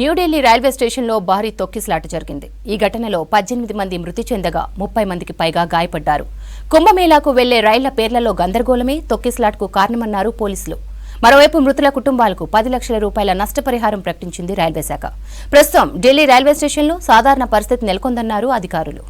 New Delhi railway స్టేషన్లో భారీ తొక్కిసలాట జరిగింది. ఈ ఘటనలో 18 మంది మృతి చెందగా 30 మందికి పైగా గాయపడ్డారు. కుంభమేళాకు వెళ్లే రైళ్ల పేర్లలో గందరగోళమే తొక్కిసలాటకు కారణమన్నారు పోలీసులు. మరోవైపు మృతుల కుటుంబాలకు 10 లక్షల రూపాయల నష్టపరిహారం ప్రకటించింది రైల్వే శాఖ. ప్రస్తుతం ఢిల్లీ రైల్వే స్టేషన్లో సాధారణ పరిస్థితి నెలకొందన్నారు అధికారులు.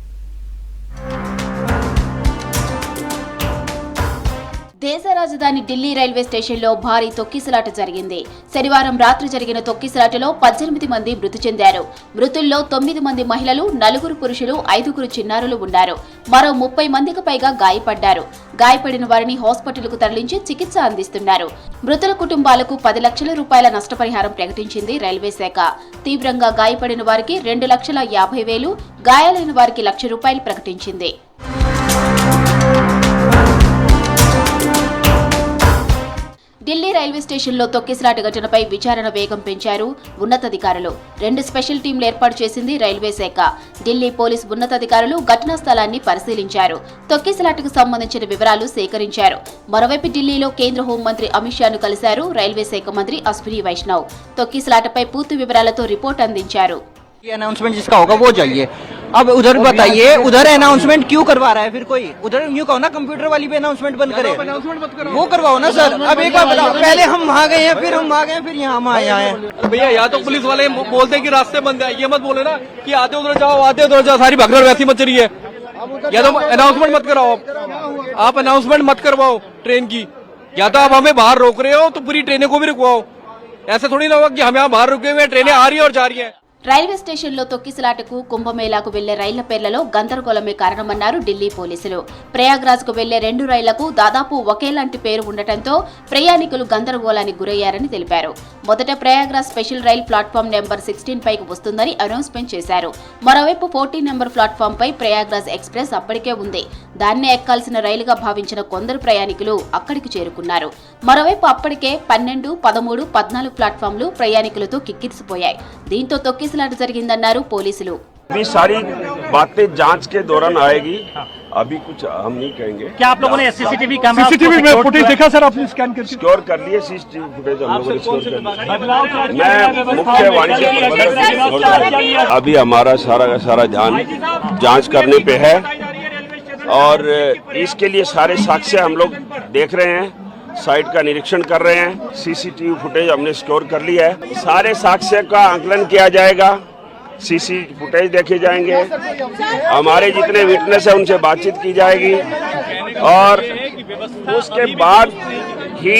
దేశ రాజధాని ఢిల్లీ రైల్వే స్టేషన్లో భారీ తొక్కిసలాట జరిగింది. శనివారం రాత్రి జరిగిన తొక్కిసలాటలో 18 మంది మృతి చెందారు. మృతుల్లో 9 మంది మహిళలు, 4 పురుషులు, 5 చిన్నారులు ఉన్నారు. మరో 30 మందికి పైగా గాయపడ్డారు. గాయపడిన వారిని హాస్పిటల్కు తరలించి చికిత్స అందిస్తున్నారు. మృతుల కుటుంబాలకు 10 లక్షల రూపాయల నష్టపరిహారం ప్రకటించింది రైల్వే శాఖ. తీవ్రంగా గాయపడిన వారికి 2,50,000, గాయాలైన వారికి ₹1,00,000 ప్రకటించింది. ఢిల్లీ రైల్వే స్టేషన్లో తొక్కిసలాట ఘటనపై విచారణ వేగం పెంచారు ఉన్నతాధికారులు. 2 స్పెషల్ టీంలు ఏర్పాటు చేసింది రైల్వే శాఖ. ఢిల్లీ పోలీసు ఉన్నతాధికారులు ఘటనా స్థలాన్ని పరిశీలించారు. తొక్కిసలాటకు సంబంధించిన వివరాలు సేకరించారు. మరోవైపు ఢిల్లీలో కేంద్ర హోంమంత్రి అమిత్ షాను కలిశారు రైల్వే శాఖ మంత్రి అశ్విని వైష్ణవ్. తొక్కిసలాటపై పూర్తి వివరాలతో రిపోర్ట్ అందించారు. अनाउंसमेंट जिसका होगा वो चाहिए. अब उधर बताइए, उधर अनाउंसमेंट क्यों करवा रहा है फिर कोई? उधर न्यू कहो ना, कंप्यूटर वाली पे अनाउंसमेंट बंद करे, वो करवाओ ना सर. अब एक बार बताओ, पहले हम वहाँ गए हैं, फिर हम वहाँ गए, फिर यहाँ हम आए हैं. भैया या तो पुलिस वाले बोलते हैं कि रास्ते बंद है, ये मत बोले ना कि आते उधर जाओ आते उधर जाओ, सारी भगदड़ वैसी मच रही है. या तो अनाउंसमेंट मत कराओ, आप अनाउंसमेंट मत करवाओ ट्रेन की. या तो आप हमें बाहर रोक रहे हो तो पूरी ट्रेनें को भी रुकवाओ. ऐसा थोड़ी ना होगा कि हम यहाँ बाहर रुके हुए, ट्रेनें आ रही है और जा रही है. రైల్వే స్టేషన్లో తొక్కిసలాటకు కుంభమేళాకు వెళ్లే రైళ్ల పేర్లలో గందరగోళమే కారణమన్నారు ఢిల్లీ పోలీసులు. ప్రయాగ్రాజ్కు వెళ్లే 2 రైళ్లకు దాదాపు ఒకేలాంటి పేరు ఉండటంతో ప్రయాణికులు గందరగోళానికి గురయ్యారని తెలిపారు. మొదట Prayagraj special rail platform number 16 పైకి వస్తుందని అనౌన్స్మెంట్ చేశారు. మరోవైపు 14 నెంబర్ ప్లాట్ఫామ్ పై ప్రయాగ్రాజ్ ఎక్స్ప్రెస్ అప్పటికే ఉంది. దాన్నే ఎక్కాల్సిన రైలుగా భావించిన కొందరు ప్రయాణికులు అక్కడికి చేరుకున్నారు. మరోవైపు అప్పటికే 12, 13, 14 ప్లాట్ఫామ్లు ప్రయాణికులతో కిక్కిరిసిపోయాయి. దీంతో తొక్కిసలాట జరిగిందన్నారు పోలీసులు. अभी सारी बातें जांच के दौरान आएगी, अभी कुछ हम नहीं कहेंगे. क्या आप लोगों ने सीसीटीवी कैमरा में फुटेज देखा सर? आपने स्कैन करके सिक्योर कर लिए सीसीटीवी फुटेज हम लोगों ने सिक्योर कर लिया. मैं मुख्य वाणिज्य अभी हमारा सारा का सारा ध्यान जांच करने पे है और इसके लिए सारे साक्ष्य हम लोग देख रहे हैं, साइट का निरीक्षण कर रहे हैं. सीसीटीवी फुटेज हमने सिक्योर कर लिया है. सारे साक्ष्य का आंकलन किया जाएगा, सीसी फुटेज देखे जाएंगे, हमारे जितने विटनेस है उनसे बातचीत की जाएगी और उसके बाद ही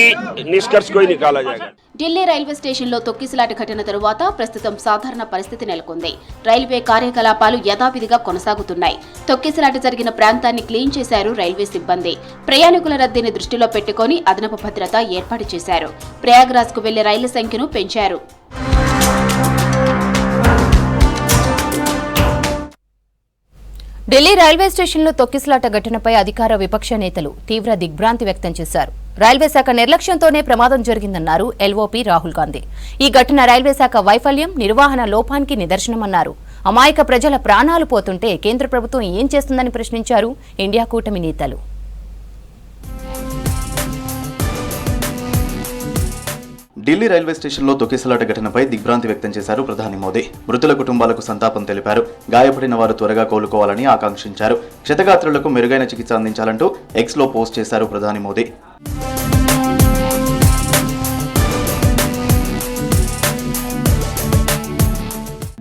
निष्कर्ष कोई निकाला जाएगा. ఢిల్లీ రైల్వే స్టేషన్లో తొక్కిసలాట ఘటన తరువాత ప్రస్తుతం సాధారణ పరిస్థితి నెలకొంది. రైల్వే కార్యకలాపాలు యథావిధిగా కొనసాగుతున్నాయి. తొక్కిసలాట జరిగిన ప్రాంతాన్ని క్లీన్ చేశారు రైల్వే సిబ్బంది. ప్రయాణికుల రద్దీని దృష్టిలో పెట్టుకుని అదనపు భద్రత ఏర్పాటు చేశారు. ప్రయాగ్రాజ్కు వెళ్లే రైళ్ల సంఖ్యను పెంచారు. ఢిల్లీ రైల్వే స్టేషన్లో తొక్కిసలాట ఘటనపై అధికార విపక్ష నేతలు తీవ్ర దిగ్భ్రాంతి వ్యక్తం చేశారు. రైల్వే శాఖ నిర్లక్ష్యంతోనే ప్రమాదం జరిగిందన్నారు ఎల్ఓపీ రాహుల్ గాంధీ. ఈ ఘటన రైల్వే శాఖ వైఫల్యం, నిర్వహణ లోపానికి నిదర్శనమన్నారు. అమాయక ప్రజల ప్రాణాలు పోతుంటే కేంద్ర ప్రభుత్వం ఏం చేస్తుందని ప్రశ్నించారు ఇండియా కూటమి నేతలు. ఢిల్లీ రైల్వే స్టేషన్లో తొక్కిసలాట ఘటనపై దిగ్భ్రాంతి వ్యక్తం చేశారు ప్రధాని మోదీ. మృతుల కుటుంబాలకు సంతాపం తెలిపారు. గాయపడిన వారు త్వరగా కోలుకోవాలని ఆకాంక్షించారు. క్షతగాత్రులకు మెరుగైన చికిత్స అందించాలంటూ ఎక్స్లో పోస్ట్ చేశారు ప్రధాని మోదీ.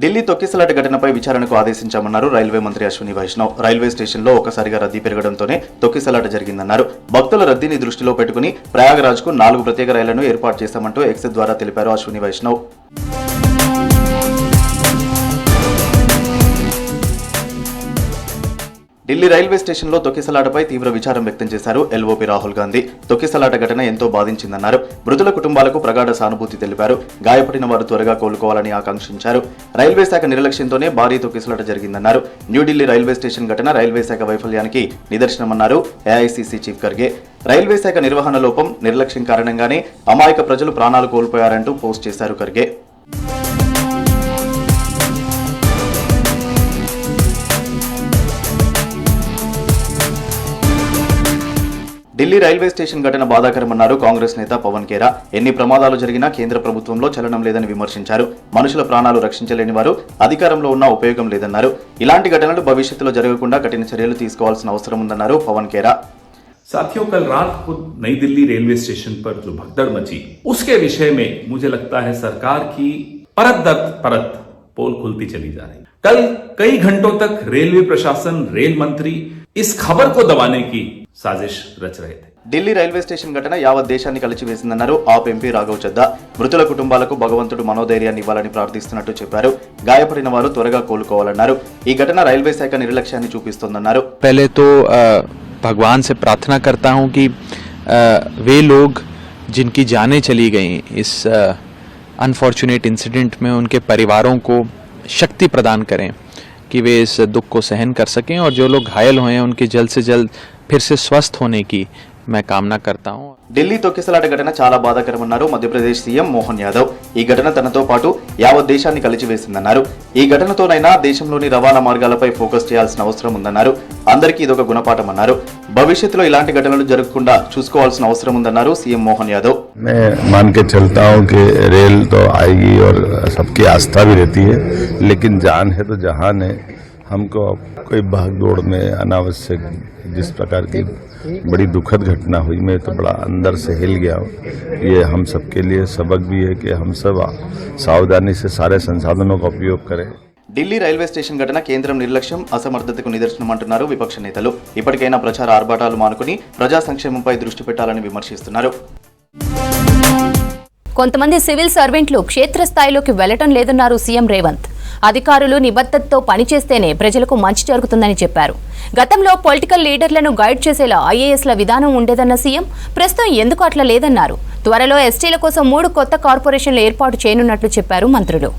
ఢిల్లీ తొక్కిసలాట ఘటనపై విచారణకు ఆదేశించామన్నారు రైల్వే మంత్రి అశ్విని వైష్ణవ్. రైల్వే స్టేషన్లో ఒకసారిగా రద్దీ పెరగడంతోనే తొక్కిసలాట జరిగిందన్నారు. భక్తుల రద్దీని దృష్టిలో పెట్టుకుని ప్రయాగరాజ్కు 4 ప్రత్యేక రైళ్లను ఏర్పాటు చేశామంటూ ఎక్స్ ద్వారా తెలిపారు అశ్విని వైష్ణవ్. ఢిల్లీ రైల్వే స్టేషన్లో తొక్కిసలాటపై తీవ్ర విచారం వ్యక్తం చేశారు ఎల్ఓపీ రాహుల్ గాంధీ. తొక్కిసలాట ఘటన ఎంతో బాధించిందన్నారు. మృతుల కుటుంబాలకు ప్రగాఢ సానుభూతి తెలిపారు. గాయపడిన వారు త్వరగా కోలుకోవాలని ఆకాంక్షించారు. రైల్వే శాఖ నిర్లక్ష్యంతోనే భారీ తొక్కిసలాట జరిగిందన్నారు. న్యూఢిల్లీ రైల్వే స్టేషన్ ఘటన రైల్వే శాఖ వైఫల్యానికి నిదర్శనమన్నారు ఏఐసీసీ చీఫ్ ఖర్గే. రైల్వే శాఖ నిర్వహణ లోపం, నిర్లక్ష్యం కారణంగానే అమాయక ప్రజలు ప్రాణాలు కోల్పోయారంటూ పోస్ట్ చేశారు ఖర్గే. ఢిల్లీ రైల్వే స్టేషన్ ఘటన బాధాకరమన్నారు కాంగ్రెస్ నేత పవన్ ఖేరా. ఎన్ని ప్రమాదాలు జరిగినా కేంద్ర ప్రభుత్వంలో చలనం లేదని విమర్శించారు. మనుషుల ప్రాణాలు రక్షించలేని వారు అధికారంలో ఉన్న ఉపయోగం లేదన్నారు. ఇలాంటి ఘటనలు భవిష్యత్తులో జరగకుండా కఠిన చర్యలు తీసుకోవాల్సిన అవసరం ఉందన్నారు పవన్ ఖేరా. साथियों, कल रात को नई दिल्ली रेलवे स्टेशन पर जो भगदड़ मची, उसके विषय में मुझे लगता है सरकार की परत दर परत पोल खुलती चली जा रही। कल कई घंटों तक रेलवे प्रशासन, रेल मंत्री इस खबर को दबाने की साजिश रच रहे थे. ఢిల్లీ రైల్వే స్టేషన్ ఘటన యావత్ దేశాన్ని కలిచివేసిందన్నారు ఆప్ ఎంపీ రాఘవ్ చద్దా. మృతుల కుటుంబాలకు భగవంతుడు మనోధైర్యాన్ని ఇవ్వాలని ప్రార్థిస్తున్నట్టు చెప్పారు. గాయపడిన వారు త్వరగా కోలుకోవాలన్నారు. ఈ ఘటన రైల్వే శాఖ నిర్లక్ష్యాన్ని చూపిస్తోందన్నారు. पहले तो भगवान से प्रार्थना करता हूं कि वे लोग जिनकी जानें चली गई इस अनफॉर्चुनेट इंसिडेंट में, उनके परिवारों को शक्ति प्रदान करें कि वे इस दुख को सहन कर सकें, और जो लोग घायल हुए हैं उनके जल्द से जल्द फिर से स्वस्थ होने की मैं कामना करता हूं. ఢిల్లీ తొక్కిసలాట ఘటన చాలా బాధాకరమన్నారు మధ్యప్రదేశ్ సీఎం మోహన్ యాదవ్. ఈ ఘటన తనతో పాటు యావత్ దేశాన్ని కలిచివేసిందన్నారు. ఈ ఘటనతోనైనా దేశంలోని రవాణా మార్గాలపై ఫోకస్ చేయాల్సిన అవసరం ఉందన్నారు. అందరికీ ఇదొక గుణపాఠమన్నారు. భవిష్యత్తులో ఇలాంటి ఘటనలు జరగకుండా చూసుకోవాల్సిన అవసరం ఉందన్నారు సీఎం మోహన్ యాదవ్. मैं मान के चलता हूं कि रेल तो आएगी और सबकी आस्था भी रहती है, लेकिन जान है तो जहान है. हमको कोई भागदौड़ में अनावश्यक जिस प्रकार की बड़ी दुखद घटना हुई, मैं तो बड़ा अंदर से हिल गया हूँ. ये हम सबके लिए सबक भी है कि हम सब सावधानी से सारे संसाधनों का उपयोग करें. ఢిల్లీ రైల్వే స్టేషన్ ఘటన కేంద్రం నిర్లక్ష్యం, అసమర్థతకు నిదర్శనమంటున్నారు విపక్ష నేతలు. ఇప్పటికైనా ప్రచార ఆర్భాటాలు మానుకుని ప్రజా సంక్షేమంపై దృష్టి పెట్టాలని విమర్శిస్తున్నారు. కొంతమంది సివిల్ సర్వెంట్లు క్షేత్రస్థాయిలోకి వెళ్లటం లేదన్నారు సీఎం రేవంత్. అధికారులు నిబద్ధతతో పనిచేస్తేనే ప్రజలకు మంచి జరుగుతుందని చెప్పారు. గతంలో పొలిటికల్ లీడర్లను గైడ్ చేసేలా ఐఏఎస్ల విధానం ఉండేదన్న సీఎం ప్రస్తుతం ఎందుకు అట్లా లేదన్నారు. త్వరలో ఎస్టీల కోసం 3 కొత్త కార్పొరేషన్లు ఏర్పాటు చేయనున్నట్లు చెప్పారు మంత్రులు.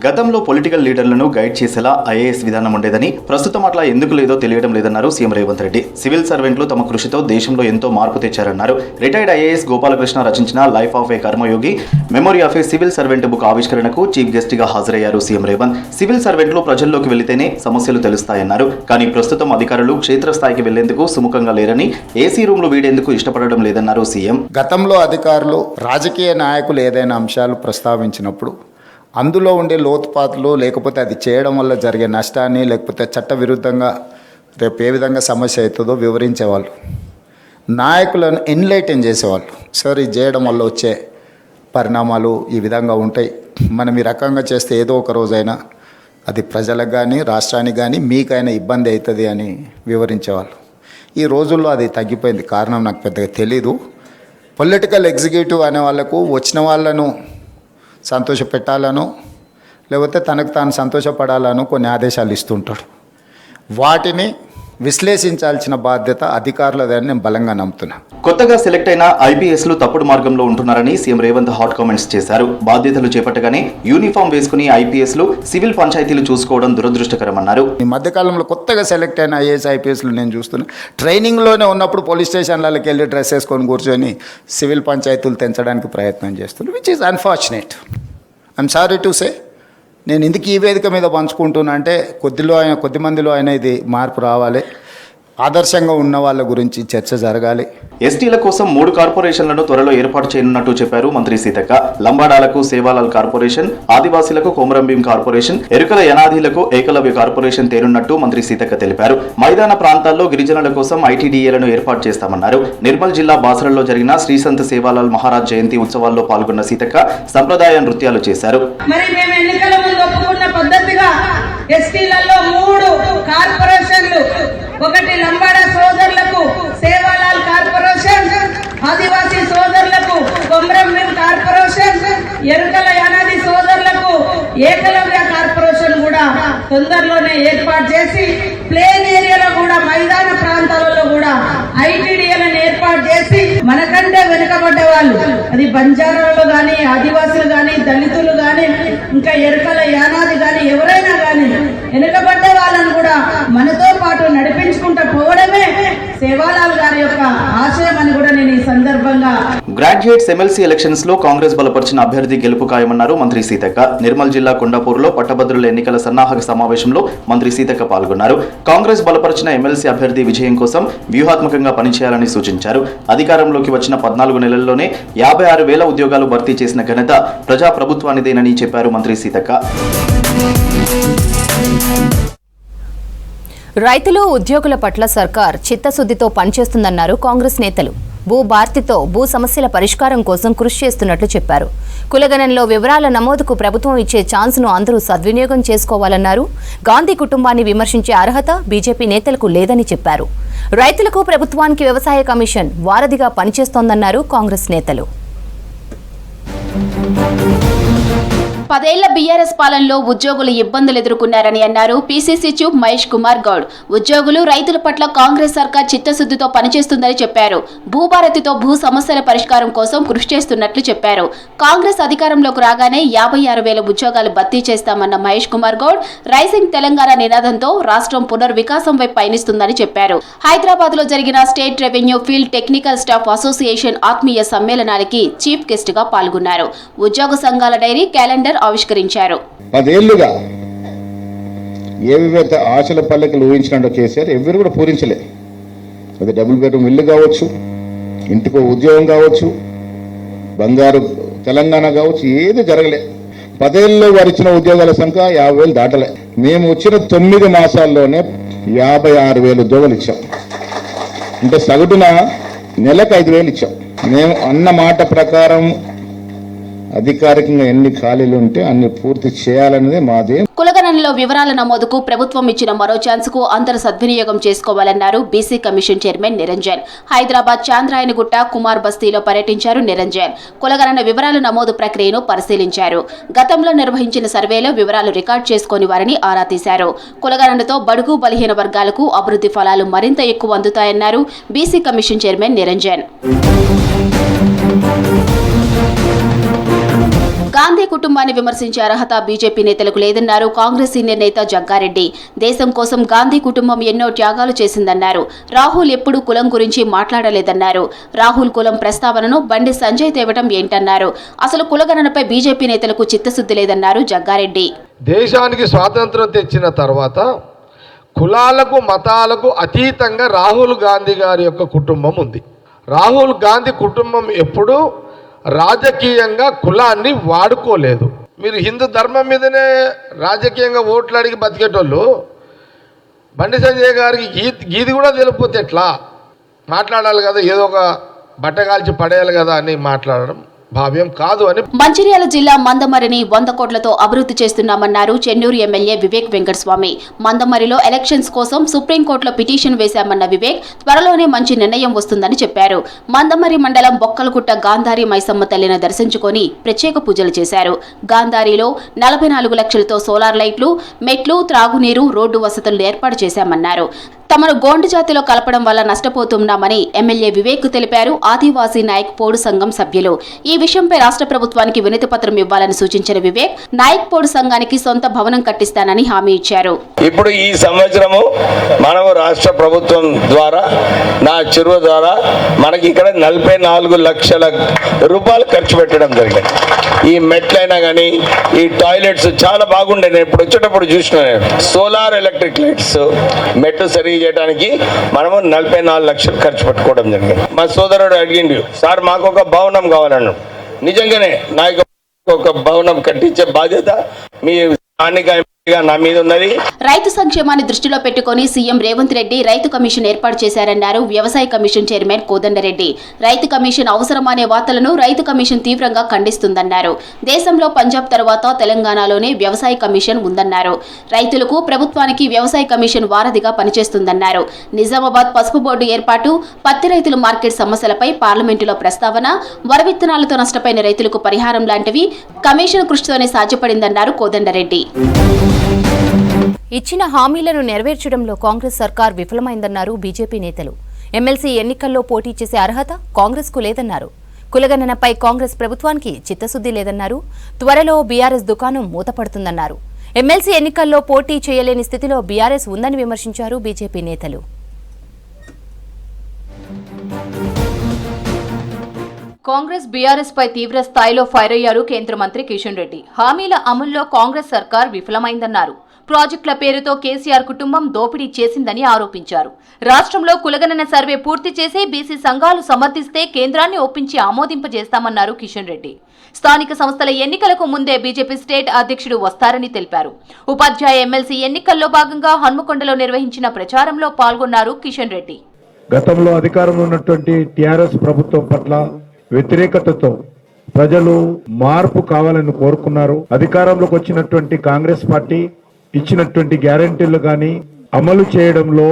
గతంలో పొలిటికల్ లీడర్లను గైడ్ చేసేలా ఐఏఎస్ విధానం ఉండేదని, ప్రస్తుతం అట్లా ఎందుకు లేదో తెలియడం లేదన్నారు సీఎం రేవంత్ రెడ్డి. సివిల్ సర్వెంట్లు తమ కృషితో దేశంలో ఎంతో మార్పు తెచ్చారన్నారు. రిటైర్డ్ ఐఏఎస్ గోపాలకృష్ణ రచించిన life of A Karmayogi, memory of A civil servant book ఆవిష్కరణకు చీఫ్ గెస్ట్ గా హాజరయ్యారు సీఎం రేవంత్. సివిల్ సర్వెంట్లు ప్రజల్లోకి వెళితేనే సమస్యలు తెలుస్తాయన్నారు. కానీ ప్రస్తుతం అధికారులు క్షేత్రస్థాయికి వెళ్లేందుకు సుముఖంగా లేరని, ఏసీ రూమ్లు వీడేందుకు ఇష్టపడడం లేదన్నారు సీఎం. గతంలో అధికారులు, రాజకీయ నాయకులు ఏదైనా అంశాలు ప్రస్తావించినప్పుడు అందులో ఉండే లోతుపాతులు, లేకపోతే అది చేయడం వల్ల జరిగే నష్టాన్ని, లేకపోతే చట్టవిరుద్ధంగా రేపు ఏ విధంగా సమస్య అవుతుందో వివరించేవాళ్ళు. నాయకులను ఎన్లైటన్ చేసేవాళ్ళు. సార్, ఇది చేయడం వల్ల వచ్చే పరిణామాలు ఈ విధంగా ఉంటాయి, మనం ఈ రకంగా చేస్తే ఏదో ఒక రోజైనా అది ప్రజలకు కానీ, రాష్ట్రానికి కానీ, మీకైనా ఇబ్బంది అవుతుంది అని వివరించేవాళ్ళు. ఈ రోజుల్లో అది తగ్గిపోయింది. కారణం నాకు పెద్దగా తెలీదు. పొలిటికల్ ఎగ్జిక్యూటివ్ అనే వాళ్ళకు వచ్చిన వాళ్ళను సంతోషపెట్టాలను, లేకపోతే తనకు తాను సంతోషపడాలను కొన్ని ఆదేశాలు ఇస్తుంటాడు. వాటిని విశ్లేషించాల్సిన బాధ్యత అధికారులదని నేను బలంగా నమ్ముతున్నా. కొత్తగా సెలెక్ట్ అయిన ఐపీఎస్లు తప్పుడు మార్గంలో ఉంటున్నారని సీఎం రేవంత్ హాట్ కామెంట్స్ చేశారు. బాధ్యతలు చేపట్టగానే యూనిఫామ్ వేసుకుని ఐపీఎస్లు సివిల్ పంచాయతీలు చూసుకోవడం దురదృష్టకరమన్నారు. ఈ మధ్యకాలంలో కొత్తగా సెలెక్ట్ అయిన ఐఏఎస్ ఐపీఎస్లు నేను చూస్తున్నా, ట్రైనింగ్లోనే ఉన్నప్పుడు పోలీస్ స్టేషన్లకి వెళ్ళి డ్రెస్ వేసుకొని కూర్చొని సివిల్ పంచాయతీలు తెంచడానికి ప్రయత్నం చేస్తున్నారు, which is unfortunate. I'm sorry to say. నేను ఎందుకు ఈ వేదిక మీద పంచుకుంటున్నా అంటే కొద్ది మందిలో అయినా ఇది మార్పు రావాలి. ఆదర్శంగా ఉన్న వాళ్ళ గురించి చర్చ జరగాలి. ఎస్టీల కోసం 3 కార్పొరేషన్లను త్వరలో ఏర్పాటు చేయనున్నట్టు చెప్పారు మంత్రి సీతక్క. లంబాడాలకు సేవాలాల్ కార్పొరేషన్, ఆదివాసీలకు కొమరంభీం కార్పొరేషన్, ఎరుకల యనాదీలకు ఏకలవ్య కార్పొరేషన్ తేనున్నట్టు మంత్రి సీతక్క తెలిపారు. మైదాన ప్రాంతాల్లో గిరిజనుల కోసం ఐటీడీఏలను ఏర్పాటు చేస్తామన్నారు. నిర్మల్ జిల్లా బాసరలో జరిగిన శ్రీ సంత్ సేవాలాల్ మహారాజ్ జయంతి ఉత్సవాల్లో పాల్గొన్న సీతక్క సంప్రదాయ నృత్యాలు చేశారు. ఎస్టీలలో 3 కార్పొరేషన్లు, ఒకటి లంబాడా సోదరులకు సేవాలాల్ కార్పొరేషన్, ఆదివాసీ సోదరులకు కొమరంభీం కార్పొరేషన్, ఎరుకల యానాది సోదరులకు ఏకలవ్య కార్పొరేషన్ కూడా తొందరలోనే ఏర్పాటు చేసి, ప్లేన్ ఏరియాలో కూడా మైదాన ప్రాంతాలలో కూడా ఐటీడీఏలను ఏర్పాటు చేసి, మనకంటే వెనుకబడ్డ వాళ్ళు, అది బంజారాలు కానీ, ఆదివాసులు కానీ, దళితులు కానీ, ఇంకా ఎరుకల యానాది కానీ, ఎవరైనా కానీ వెనుకబడ్డ వాళ్ళను కూడా మనతో పాటు నడిపించుకుంటూ పోవడమే సేవాలాల్ గారి యొక్క ఆశయం అని కూడా నేను ఈ సందర్భంగా గ్రాడ్యుయేట్స్ ఎమ్మెల్సీ ఎలక్షన్స్ లో కాంగ్రెస్ బలపరిచిన అభ్యర్థి గెలుపు ఖాయమన్నారు మంత్రి సీతక్క. నిర్మల్ జిల్లా కొండాపూర్లో పట్టభద్రుల ఎన్నికల సన్నాహక సమావేశంలో మంత్రి సీతక్క పాల్గొన్నారు. కాంగ్రెస్ బలపరిచిన ఎమ్మెల్సీ అభ్యర్థి విజయం కోసం వ్యూహాత్మకంగా పనిచేయాలని సూచించారు. అధికారంలోకి వచ్చిన 14 నెలల్లోనే 56,000 ఉద్యోగాలు భర్తీ చేసిన ఘనత ప్రజాప్రభుత్వానిదేనని చెప్పారు మంత్రి సీతక్క. రైతులు ఉద్యోగుల పట్ల సర్కార్ చిత్తశుద్దితో పనిచేస్తుందన్నారు కాంగ్రెస్ నేతలు. భూభారతితో భూ సమస్యల పరిష్కారం కోసం కృషి చేస్తున్నట్లు చెప్పారు. కులగణనలో వివరాల నమోదుకు ప్రభుత్వం ఇచ్చే ఛాన్స్ను అందరూ సద్వినియోగం చేసుకోవాలన్నారు. గాంధీ కుటుంబాన్ని విమర్శించే అర్హత బీజేపీ నేతలకు లేదని చెప్పారు. రైతులకు ప్రభుత్వానికి వ్యవసాయ కమిషన్ వారధిగా పనిచేస్తోందన్నారు కాంగ్రెస్ నేతలు. 10 ఏళ్ల బీఆర్ఎస్ పాలనలో ఉద్యోగులు ఇబ్బందులు ఎదుర్కొన్నారని అన్నారు పీసీసీ చీఫ్ మహేష్ కుమార్ గౌడ్. ఉద్యోగులు రైతుల పట్ల కాంగ్రెస్ సర్కార్ చిత్తశుద్దితో పనిచేస్తుందని చెప్పారు. భూభారతితో భూ సమస్యల పరిష్కారం కోసం కృషి చేస్తున్నట్లు చెప్పారు. కాంగ్రెస్ అధికారంలోకి రాగానే 56,000 ఉద్యోగాలు భర్తీ చేస్తామన్న మహేష్ కుమార్ గౌడ్ రైజింగ్ తెలంగాణ నినాదంతో రాష్ట్రం పునర్వికాసం వైపు పయనిస్తుందని చెప్పారు. హైదరాబాద్ లో జరిగిన state revenue field technical staff association ఆత్మీయ సమ్మేళనానికి చీఫ్ గెస్ట్ గా పాల్గొన్నారు. ఉద్యోగ సంఘాల డైరీ క్యాలెండర్ ఆవిష్కరించారు. 10 ఏళ్లుగా ఏవివైతే ఆశల పల్లెకలు ఊహించినట్టు కేసీఆర్ ఎవరు కూడా పూరించలే. అది డబుల్ బెడ్రూమ్ ఇల్లు కావచ్చు, ఇంటికో ఉద్యోగం కావచ్చు, బంగారు తెలంగాణ కావచ్చు, ఏది జరగలే. 10 ఏళ్ళలో వారు ఇచ్చిన ఉద్యోగాల సంఖ్య 50,000 దాటలే. మేము వచ్చిన 9 మాసాల్లోనే 56,000 ఉద్యోగాలు ఇచ్చాం. అంటే సగటున నెలకు 5,000 ఇచ్చాం. మేము అన్న మాట ప్రకారం అధికారికంగా ఎన్ని ఖాళీలు ఉంటే అన్ని పూర్తి చేయాలనేది మాదే. కులగణనలో వివరాల నమోదుకు ప్రభుత్వం ఇచ్చిన మరో ఛాన్స్ కు అందరూ సద్వినియోగం చేసుకోవాలన్నారు BC commission chairman Niranjan. Hyderabad Chandrayangutta Kumar బస్తీలో పర్యటించారు నిరంజన్. కులగణన వివరాల నమోదు ప్రక్రియను పరిశీలించారు. గతంలో నిర్వహించిన సర్వేలో వివరాలు రికార్డు చేసుకుని వారిని ఆరా తీశారు. కులగణనతో బడుగు బలహీన వర్గాలకు అభివృద్ధి ఫలాలు మరింత ఎక్కువ అందుతాయన్నారు BC commission chairman Niranjan. Gandhi కుటుంబాన్ని విమర్శించే అర్హత బీజేపీ నేతలకు లేదన్నారు కాంగ్రెస్ సీనియర్ నేత జగ్గారెడ్డి. దేశం కోసం గాంధీ కుటుంబం ఎన్నో త్యాగాలు చేసిందన్నారు. రాహుల్ ఎప్పుడూ కులం గురించి మాట్లాడలేదన్నారు. రాహుల్ కులం ప్రస్తావనను బండి సంజయ్ తేవటం ఏంటన్నారు. అసలు కులగణనపై బీజేపీ నేతలకు చిత్తశుద్ధి లేదన్నారు జగ్గారెడ్డి. దేశానికి స్వాతంత్రం తెచ్చిన తర్వాత కులాలకు మతాలకు అతీతంగా రాహుల్ గాంధీ గారి యొక్క కుటుంబం ఉంది. రాహుల్ గాంధీ కుటుంబం ఎప్పుడూ రాజకీయంగా కులాన్ని వాడుకోలేదు. మీరు హిందూ ధర్మం మీదనే రాజకీయంగా ఓట్లు అడిగి బతికేటోళ్ళు బండి సంజయ్ గారికి గీది కూడా తెలియకపోతే ఎట్లా మాట్లాడాలి కదా, ఏదో ఒక బట్ట కాల్చి పడేయాలి కదా అని మాట్లాడడం భావ్యం కాదు అని. మంచిర్యాల జిల్లా మందమరిని 100 కోట్లతో అభివృద్ధి చేస్తున్నామన్నారు చెన్నూరు ఎమ్మెల్యే వివేక్ వెంకటస్వామి. మందమరిలో ఎలక్షన్స్ కోసం సుప్రీంకోర్టులో పిటిషన్ వేశామన్న వివేక్ త్వరలోనే మంచి నిర్ణయం వస్తుందని చెప్పారు. మందమరి మండలం బొక్కలగుట్ట గాంధారి మైసమ్మ తల్లిని దర్శించుకొని ప్రత్యేక పూజలు చేశారు. గాంధారిలో 44 లక్షలతో సోలార్ లైట్లు, మెట్లు, త్రాగునీరు, రోడ్డు వసతులు ఏర్పాటు చేశామన్నారు. తమను గోండు జాతిలో కలపడం వల్ల నష్టపోతున్నామని ఎమ్మెల్యే వివేక్ తెలిపారు. ఆదివాసీ నాయక్ పోడు సంఘం సభ్యులు ఈ విషయంపై రాష్ట్ర ప్రభుత్వానికి వినతి పత్రం ఇవ్వాలని సూచించిన వివేక్ నాయక్ పోడు సంఘానికి సొంత భవనం కట్టిస్తానని హామీ ఇచ్చారు. ఇప్పుడు ఈ సంవత్సరము మనము రాష్ట్ర ప్రభుత్వం ద్వారా నా చెరువు ద్వారా మనకి ఇక్కడ 44 లక్షల రూపాయలు ఖర్చు పెట్టడం జరిగింది. ఈ మెట్లైనా కానీ ఈ టాయిలెట్స్ చాలా బాగుండే. నేను ఇప్పుడు వచ్చేటప్పుడు చూసిన సోలార్ ఎలక్ట్రిక్ లైట్స్ మెట్లు సరిగ్గా చేయడానికి మనము 44 లక్షలు ఖర్చు పెట్టుకోవడం జరిగింది. మా సోదరుడు అడిగిండు, సార్ మాకు ఒక భవనం కావాలన్నాడు. నిజంగానే నాకు ఒక భవనం కట్టించే బాధ్యత మీ స్థానిక నా మీద ఉన్నది. రైతు సంక్షేమాన్ని దృష్టిలో పెట్టుకుని సీఎం రేవంత్ రెడ్డి రైతు కమిషన్ ఏర్పాటు చేశారన్నారు వ్యవసాయ కమిషన్ చైర్మన్ కోదండరెడ్డి. రైతు కమిషన్ అవసరమనే వార్తలను రైతు కమిషన్ తీవ్రంగా ఖండిస్తుందన్నారు. దేశంలో పంజాబ్ తర్వాత తెలంగాణలోనే వ్యవసాయ కమిషన్ ఉందన్నారు. రైతులకు ప్రభుత్వానికి వ్యవసాయ కమిషన్ వారధిగా పనిచేస్తుందన్నారు. నిజామాబాద్ పసుపు బోర్డు ఏర్పాటు, పత్తి రైతుల మార్కెట్ సమస్యలపై పార్లమెంటులో ప్రస్తావన, వరి విత్తనాలతో నష్టపోయిన రైతులకు పరిహారం లాంటివి కమిషన్ కృషితోనే సాధ్యపడిందన్నారు కోదండరెడ్డి. ఇచ్చిన హామీలను నెరవేర్చడంలో కాంగ్రెస్ సర్కార్ విఫలమైందన్నారు బీజేపీ నేతలు. ఎమ్మెల్సీ ఎన్నికల్లో పోటీ చేసే అర్హత కాంగ్రెస్కు లేదన్నారు. కులగణనపై కాంగ్రెస్ ప్రభుత్వానికి చిత్తశుద్ధి లేదన్నారు. త్వరలో బీఆర్ఎస్ దుకాణం మూతపడుతుందన్నారు. ఎమ్మెల్సీ ఎన్నికల్లో పోటీ చేయలేని స్థితిలో బీఆర్ఎస్ ఉందని విమర్శించారు బీజేపీ నేతలు. కాంగ్రెస్ బీఆర్ఎస్ పై తీవ్ర స్థాయిలో ఫైర్ అయ్యారు కేంద్ర మంత్రి కిషన్ రెడ్డి. హామీల అమల్లో కాంగ్రెస్ సర్కార్ విఫలమైందన్నారు. ప్రాజెక్టుల పేరుతో కేసీఆర్ కుటుంబం దోపిడీ చేసిందని ఆరోపించారు. రాష్ట్రంలో కులగణన సర్వే పూర్తి చేసి బీసీ సంఘాలు సమర్థిస్తే కేంద్రాన్ని ఒప్పించి ఆమోదింపజేస్తామన్నారు కిషన్ రెడ్డి. స్థానిక సంస్థల ఎన్నికలకు ముందే బీజేపీ స్టేట్ అధ్యక్షుడు వస్తారని తెలిపారు. ఉపాధ్యాయ ఎమ్మెల్సీ ఎన్నికల్లో భాగంగా హన్మకొండలో నిర్వహించిన ప్రచారంలో పాల్గొన్నారు కిషన్ రెడ్డి. గతంలో అధికారంలో ఉన్నటువంటి టీఆర్ఎస్ ప్రభుత్వం పట్ల వ్యతిరేకతతో ప్రజలు మార్పు కావాలని కోరుకున్నారు. అధికారంలోకి వచ్చినటువంటి కాంగ్రెస్ పార్టీ ఇచ్చినటువంటి గ్యారెంటీలు గాని అమలు చేయడంలో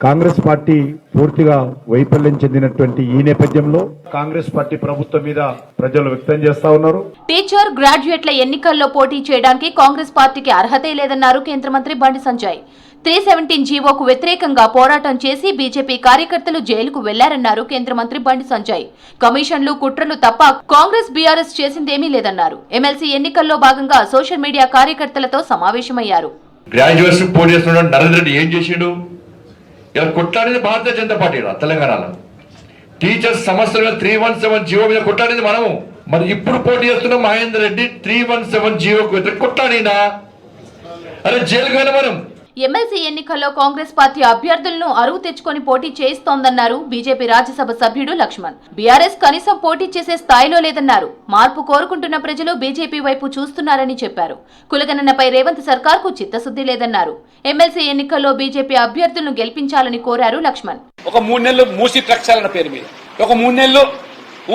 కాంగ్రెస్ పార్టీ పూర్తిగా వైఫల్యం చెందినటువంటి ఈ నేపథ్యంలో కాంగ్రెస్ పార్టీ ప్రభుత్వం మీద ప్రజలు వ్యక్తం చేస్తా ఉన్నారు. టీచర్ గ్రాడ్యుయేట్ల ఎన్నికల్లో పోటీ చేయడానికి కాంగ్రెస్ పార్టీకి అర్హతే లేదన్నారు కేంద్ర మంత్రి బండి సంజయ్. 317 జీవోకు వ్యతిరేకంగా పోరాటం చేసి బీజేపీ కార్యకర్తలు జైలుకు వెళ్లారన్నారు కేంద్ర మంత్రి బండి సంజయ్. కమిషన్లు కుట్రలు తప్ప కాంగ్రెస్ బీఆర్ఎస్ చేసిందేమీ లేదన్నారు. ఎమ్మెల్సీ ఎన్నికల్లో భాగంగా సోషల్ మీడియా కార్యకర్తలతో సమావేశమయ్యారు. గ్రాడ్యుయేట్స్ పోటీ చేస్తున్న నరేంద్ర రెడ్డి ఏం చేసిండు? ఇలా కొట్లాడేది భారతీయ జనతా పార్టీ తెలంగాణలో. టీచర్స్ సమస్యలుగా 317 జీవో మీద కొట్లాడేది మనము. మరి ఇప్పుడు పోటీ చేస్తున్న మహేందర్ రెడ్డి 317 జీవోకు వ్యతిరేక కొట్లాడినా అరే జైలుకు వెళ్ళ మనం. ఎమ్మెల్సీ ఎన్నికల్లో కాంగ్రెస్ పార్టీ అభ్యర్థులను అరువు తెచ్చుకొని పోటీ చేయిస్తోందన్నారు బీజేపీ రాజ్యసభ సభ్యుడు లక్ష్మణ్. బీఆర్ఎస్ కనీసం పోటీ చేసే స్థాయిలో లేదన్నారు. మార్పు కోరుకుంటున్న ప్రజలు బీజేపీ వైపు చూస్తున్నారని చెప్పారు. కులగణనపై రేవంత్ సర్కార్కు చిత్తశుద్ధి లేదన్నారు. ఎమ్మెల్సీ ఎన్నికల్లో బీజేపీ అభ్యర్థులను గెలిపించాలని కోరారు లక్ష్మణ్. ఒక 3 నెలలు మూసి ప్రక్షాళన పేరు మీద ఒక 3 నెలలు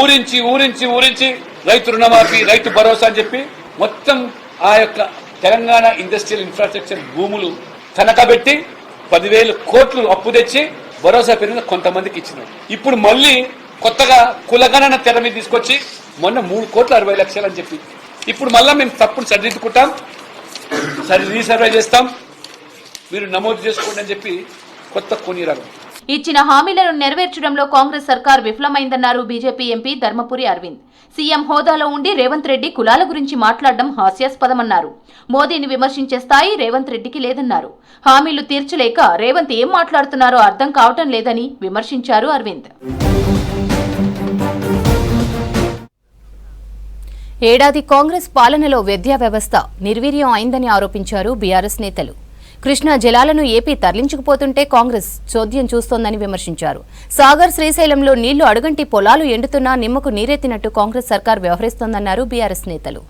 ఊరించి రైతు రుణమాఫీ, రైతు భరోసా అని చెప్పి మొత్తం ఆ యొక్క తెలంగాణ ఇండస్ట్రియల్ ఇన్ఫ్రాస్ట్రక్చర్ భూములు కనకబెట్టి 10,000 కోట్లు అప్పు తెచ్చి భరోసా పేరు మీద కొంతమందికి ఇచ్చినారు. ఇప్పుడు మళ్ళీ కొత్తగా కులగణన తెర మీద తీసుకొచ్చి మొన్న 3,60,00,000 అని చెప్పి ఇప్పుడు మళ్ళీ మేము తప్పును సరిదిద్దుకుంటాం, రీసర్వే చేస్తాం, మీరు నమోదు చేసుకోండి అని చెప్పి కొత్త కొనిరాగం. ఇచ్చిన హామీలను నెరవేర్చడంలో కాంగ్రెస్ సర్కార్ విఫలమైందన్నారు BJP MP Dharmapuri Arvind. CM హోదాలో ఉండి రేవంత్ రెడ్డి కులాల గురించి మాట్లాడడం హాస్యాస్పదమన్నారు. మోదీని విమర్శించే స్థాయి రేవంత్ రెడ్డికి లేదన్నారు. హామీలు తీర్చలేక రేవంత్ ఏం మాట్లాడుతున్నారో అర్థం కావటం లేదని విమర్శించారు అరవింద్. ఏడాది కాంగ్రెస్ పాలనలో విద్యా వ్యవస్థ నిర్వీర్యం అయిందని ఆరోపించారు బీఆర్ఎస్ నేతలు. కృష్ణా జలాలను ఏపీ తరలించుకుపోతుంటే కాంగ్రెస్ చోద్యం చూస్తోందని విమర్శించారు. సాగర్, శ్రీశైలంలో నీళ్లు అడుగంటి పొలాలు ఎండుతున్నా నిమ్మకు నీరెత్తినట్టు కాంగ్రెస్ సర్కార్ వ్యవహరిస్తోందన్నారు బీఆర్ఎస్ నేతలు.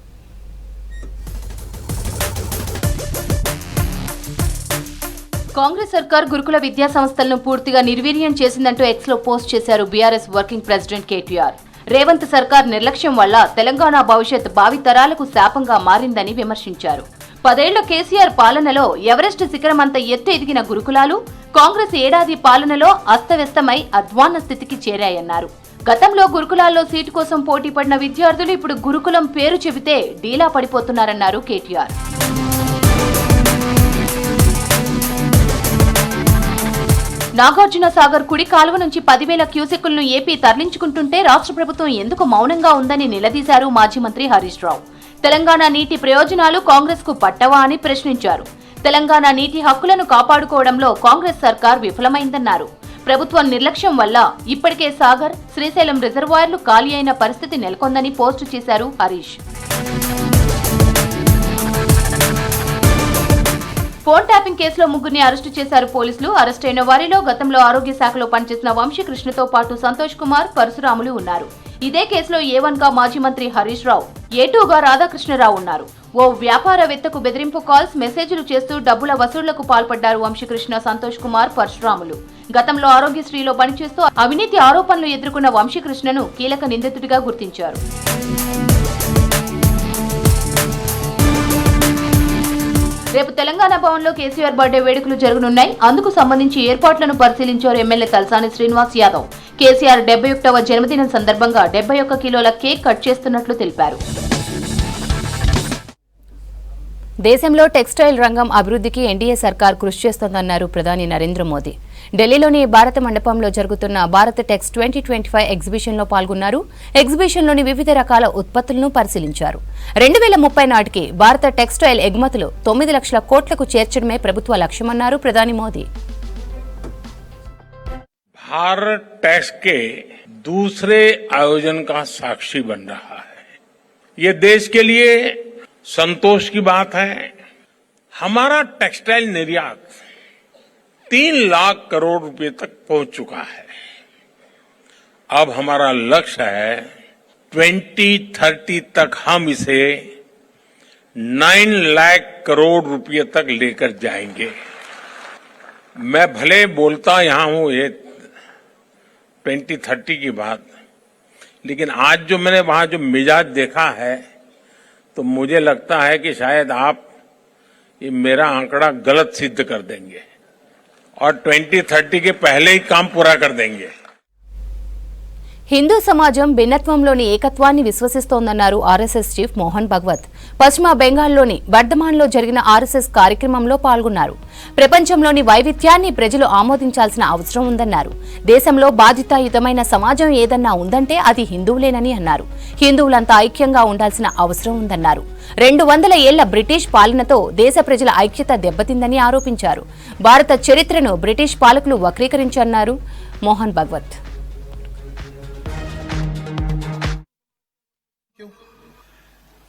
కాంగ్రెస్ సర్కార్ గురుకుల విద్యా సంస్థలను పూర్తిగా నిర్వీర్యం చేసిందంటూ ఎక్స్లో పోస్ట్ చేశారు BRS working president KTR. Revanth సర్కార్ నిర్లక్ష్యం వల్ల తెలంగాణ భవిష్యత్ భావితరాలకు శాపంగా మారిందని విమర్శించారు. 10 ఏళ్ల కేసీఆర్ పాలనలో ఎవరెస్ట్ శిఖరమంత ఎత్తు ఎదిగిన గురుకులాలు కాంగ్రెస్ ఏడాది పాలనలో అస్తవ్యస్తమై అధ్వాన్న స్థితికి చేరాయన్నారు. గతంలో గురుకులాల్లో సీటు కోసం పోటీ పడిన విద్యార్థులు ఇప్పుడు గురుకులం పేరు చెబితే డీలా పడిపోతున్నారన్నారు కేటీఆర్. నాగార్జున సాగర్ కుడి కాలువ నుంచి 10,000 క్యూసెక్కులను ఏపీ తరలించుకుంటుంటే రాష్ట్ర ప్రభుత్వం ఎందుకు మౌనంగా ఉందని నిలదీశారు మాజీ మంత్రి హరీష్ రావు. తెలంగాణ నీటి ప్రయోజనాలు కాంగ్రెస్ కు పట్టవా అని ప్రశ్నించారు. తెలంగాణ నీటి హక్కులను కాపాడుకోవడంలో కాంగ్రెస్ సర్కార్ విఫలమైందన్నారు. ప్రభుత్వం నిర్లక్ష్యం వల్ల ఇప్పటికే సాగర్, శ్రీశైలం రిజర్వాయర్లు ఖాళీ అయిన పరిస్థితి నెలకొందని పోస్టు చేశారు హరీష్. ఫోన్ ట్యాపింగ్ కేసులో 3గురిని అరెస్టు చేశారు పోలీసులు. అరెస్టైన వారిలో గతంలో ఆరోగ్య శాఖలో పనిచేసిన వంశీకృష్ణతో పాటు సంతోష్ కుమార్, పరశురాములు ఉన్నారు. ఇదే కేసులో A1గా మాజీ మంత్రి హరీష్ రావు, A2గా రాధాకృష్ణరావు ఉన్నారు. ఓ వ్యాపారవేత్తకు బెదిరింపు కాల్స్, మెసేజ్లు చేస్తూ డబ్బుల వసూళ్లకు పాల్పడ్డారు వంశీకృష్ణ, సంతోష్ కుమార్, పరశురాములు. గతంలో ఆరోగ్యశ్రీలో పనిచేస్తూ అవినీతి ఆరోపణలు ఎదుర్కొన్న వంశీకృష్ణను కీలక నిందితుడిగా గుర్తించారు. రేపు తెలంగాణ భవన్లో కేసీఆర్ బర్త్డే వేడుకలు జరగనున్నాయి. అందుకు సంబంధించి ఏర్పాట్లను పరిశీలించారు ఎమ్మెల్యే తలసాని శ్రీనివాస్ యాదవ్. కేసీఆర్ 71వ జన్మదినం సందర్భంగా 71 కిలోల కేక్ కట్ చేస్తున్నట్లు తెలిపారు. దేశంలో టెక్స్టైల్ రంగం అభివృద్ధికి ఎన్డీఏ సర్కార్ కృషి చేస్తోందన్నారు ప్రధాని నరేంద్ర మోదీ. ఢిల్లీలోని భారత మండపంలో జరుగుతున్న భారత్ టెక్స్ 2025 ఎగ్జిబిషన్లో పాల్గొన్నారు. ఎగ్జిబిషన్లోని వివిధ రకాల ఉత్పత్తులను పరిశీలించారు. 2030 నాటికి భారత టెక్స్టైల్ ఎగుమతులు 9 లక్షల కోట్లకు చేర్చడమే ప్రభుత్వ లక్ష్యమన్నారు ప్రధాని మోదీ. भारत टैक्स के दूसरे आयोजन का साक्षी बन रहा है। ये देश के लिए संतोष की बात है। हमारा टेक्सटाइल निर्यात 3 लाख करोड़ रुपए तक पहुंच चुका है। अब हमारा लक्ष्य है 2030 तक हम इसे 9 लाख करोड़ रुपए तक लेकर जाएंगे। मैं भले बोलता यहां हूं ये 2030 की बात, लेकिन आज जो मैंने वहां जो मिजाज देखा है तो मुझे लगता है कि शायद आप ये मेरा आंकड़ा गलत सिद्ध कर देंगे और 2030 के पहले ही काम पूरा कर देंगे। హిందూ సమాజం భిన్నత్వంలోని ఏకత్వాన్ని విశ్వసిస్తోందన్నారు ఆర్ఎస్ఎస్ చీఫ్ మోహన్ భగవత్. పశ్చిమ బెంగాల్లోని బర్ధమాన్లో జరిగిన ఆర్ఎస్ఎస్ కార్యక్రమంలో పాల్గొన్నారు. ప్రపంచంలోని వైవిధ్యాన్ని ప్రజలు ఆమోదించాల్సిన అవసరం ఉందన్నారు. దేశంలో బాధ్యతాయుతమైన సమాజం ఏదన్నా ఉందంటే అది హిందువులేనని అన్నారు. హిందువులంతా ఐక్యంగా ఉండాల్సిన అవసరం ఉందన్నారు. 200 ఏళ్ల బ్రిటిష్ పాలనతో దేశ ప్రజల ఐక్యత దెబ్బతిందని ఆరోపించారు. భారత చరిత్రను బ్రిటిష్ పాలకులు వక్రీకరించారన్నారు మోహన్ భగవత్.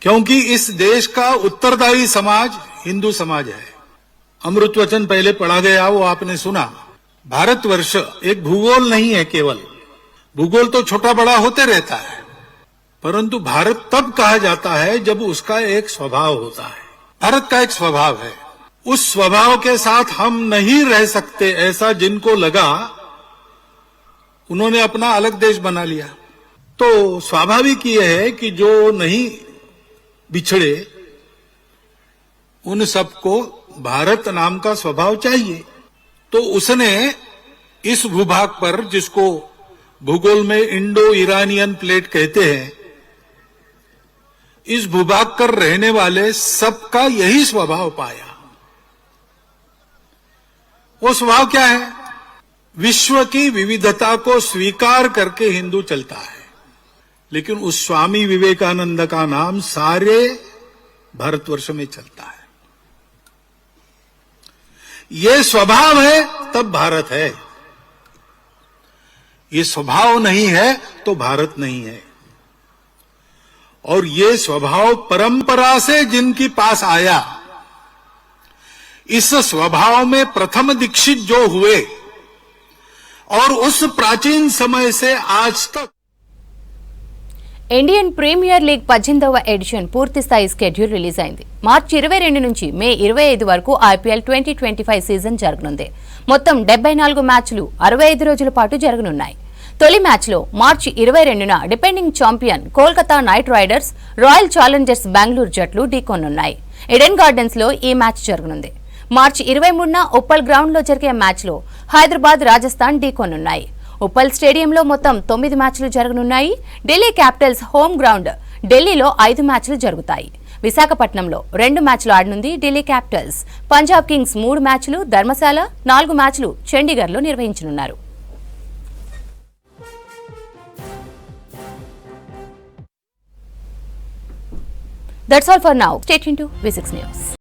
क्योंकि इस देश का उत्तरदायी समाज हिंदू समाज है। अमृत वचन पहले पढ़ा गया, वो आपने सुना। भारतवर्ष एक भूगोल नहीं है केवल, भूगोल तो छोटा बड़ा होते रहता है, परंतु भारत तब कहा जाता है जब उसका एक स्वभाव होता है। भारत का एक स्वभाव है, उस स्वभाव के साथ हम नहीं रह सकते ऐसा जिनको लगा उन्होंने अपना अलग देश बना लिया। तो स्वाभाविक ये है कि जो नहीं बिछड़े उन सबको भारत नाम का स्वभाव चाहिए। तो उसने इस भूभाग पर, जिसको भूगोल में इंडो ईरानियन प्लेट कहते हैं, इस भूभाग पर रहने वाले सबका यही स्वभाव पाया। वो स्वभाव क्या है? विश्व की विविधता को स्वीकार करके हिंदू चलता है। लेकिन उस स्वामी विवेकानंद का नाम सारे भारतवर्ष में चलता है। ये स्वभाव है तब भारत है, ये स्वभाव नहीं है तो भारत नहीं है। और ये स्वभाव परंपरा से जिनके पास आया, इस स्वभाव में प्रथम दीक्षित जो हुए और उस प्राचीन समय से आज तक ఇండియన్ ప్రీమియర్ లీగ్ 18వ ఎడిషన్ పూర్తి స్థాయి షెడ్యూల్ రిలీజ్ అయింది. మార్చి 22 నుంచి మే 25 వరకు ఐపీఎల్ 2025 సీజన్ జరగనుంది. మొత్తం 74 మ్యాచ్లు 65 రోజుల పాటు జరగనున్నాయి. తొలి మ్యాచ్లో మార్చి 22న defending champion Kolkata knight riders royal challengers Bengaluru జట్లు ఢీకొనున్నాయి. ఈడెన్ గార్డెన్స్ లో ఈ మ్యాచ్ జరగనుంది. మార్చి 23న ఉప్పల్ గ్రౌండ్ లో జరిగే మ్యాచ్లో హైదరాబాద్ రాజస్థాన్ ఢీకొనున్నాయి. ఉప్పల్ స్టేడియంలో మొత్తం 9 మ్యాచ్లు జరగనున్నాయి. ఢిల్లీ క్యాపిటల్స్ హోమ్ గ్రౌండ్ ఢిల్లీలో 5 మ్యాచ్లు జరుగుతాయి. విశాఖపట్నంలో 2 మ్యాచ్లు ఆడనుంది ఢిల్లీ క్యాపిటల్స్. పంజాబ్ కింగ్స్ 3 మ్యాచ్లు, ధర్మశాల 4 మ్యాచ్లు చండీగఢ్లో నిర్వహించనున్నారు. That's all for now. Stay tuned to V6 News.